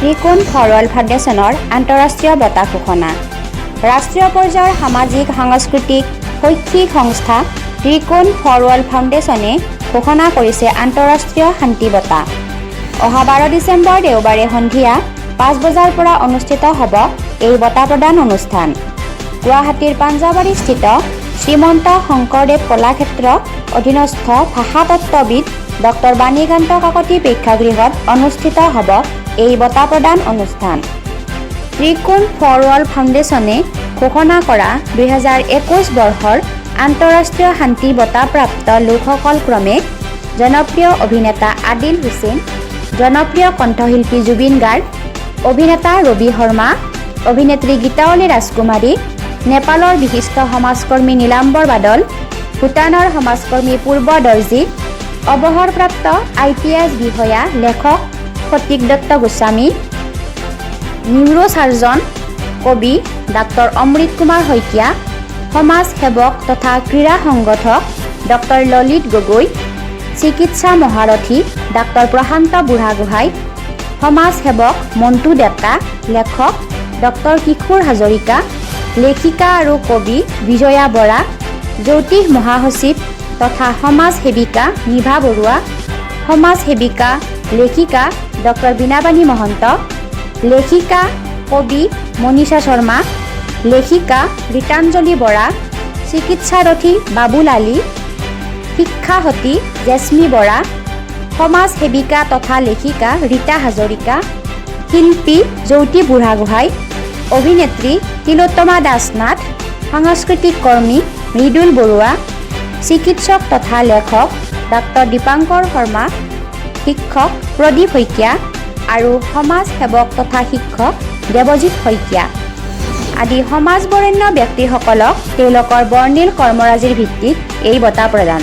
ত্ৰিকোণ ফৰৱাৰ্ল্ড ফাউণ্ডেশ্যনৰ আন্তঃৰাষ্ট্ৰীয় বঁটা ঘোষণা। ৰাষ্ট্ৰীয় পৰ্যায়ৰ সামাজিক সাংস্কৃতিক শৈক্ষিক সংস্থা ত্ৰিকোণ ফৰৱাৰ্ল্ড ফাউণ্ডেশ্যনে ঘোষণা কৰিছে আন্তঃৰাষ্ট্ৰীয় শান্তি বঁটা। অহা 12 ডিচেম্বৰ দেওবাৰে সন্ধিয়া 5 বজাৰ পৰা অনুষ্ঠিত হ'ব এই বঁটা প্ৰদান অনুষ্ঠান। গুৱাহাটীৰ পাঞ্জাবাৰীস্থিত শ্ৰীমন্ত শংকৰদেৱ কলাক্ষেত্ৰ অধীনস্থ ভাষাতত্ত্ববিদ ডক্টৰ বাণীকান্ত কাকতি প্ৰেক্ষাগৃহত অনুষ্ঠিত হ'ব এই বঁটা প্ৰদান অনুষ্ঠান। ত্ৰিকোণ ফৰৱাৰ্ল্ড ফাউণ্ডেশ্যনে ঘোষণা কৰা 2021 বৰ্ষৰ আন্তঃৰাষ্ট্ৰীয় শান্তি বঁটা প্ৰাপ্ত লোকসকল ক্ৰমে জনপ্ৰিয় অভিনেতা আদিল হুছেইন, জনপ্ৰিয় কণ্ঠশিল্পী জুবিন গাৰ্গ, অভিনেতা ৰবি শৰ্মা, অভিনেত্ৰী গীতাৱলী ৰাজকুমাৰী, নেপালৰ বিশিষ্ট সমাজকৰ্মী নীলাম্বৰ বাদল, ভূটানৰ সমাজকৰ্মী পূৰ্ব দৰ্জী, অৱসৰপ্ৰাপ্ত IPS বিষয়া লেখক সতীক দত্ত গোস্বামী, নিউৰোচাৰ্জন কবি ডাক্তৰ অমৃত কুমাৰ শইকীয়া, সমাজ সেৱক তথা ক্ৰীড়া সংগঠক ডক্তৰ ললিত গগৈ, চিকিৎসা মহাৰথী ডাক্তৰ প্ৰশান্ত বুঢ়াগোহাঁই, সমাজ সেৱক মণ্টু ডেকা, লেখক ডক্তৰ কিশোৰ হাজৰিকা, লেখিকা আৰু কবি বিজয়া বৰা, জ্যোতিষ মহাসচিব তথা সমাজ সেৱিকা নিভা বৰুৱা, সমাজ সেৱিকা লেখিকা ডক্তৰ বীণাবাণী মহন্ত, লেখিকা কবি মনীষা শৰ্মা, লেখিকা ৰীতাঞ্জলি বৰা, চিকিৎসাৰথী বাবুল আলী, শিক্ষাসতী জেস্মী বৰা, সমাজ সেৱিকা তথা লেখিকা ৰীতা হাজৰিকা, শিল্পী জ্যোতি বুঢ়াগোহাঁই, অভিনেত্ৰী তিলোত্তমা দাসনাথ, সাংস্কৃতিক কৰ্মী মৃদুল বৰুৱা, চিকিৎসক তথা লেখক ডাক্তৰ দীপাংকৰ শৰ্মা, শিক্ষক প্ৰদীপ শইকীয়া আৰু সমাজ সেৱক তথা শিক্ষক দেৱজিৎ শইকীয়া আদি সমাজ বৰেণ্য ব্যক্তিসকলক তেওঁলোকৰ বৰ্ণিল কৰ্মৰাজিৰ ভিত্তিত এই বঁটা প্ৰদান।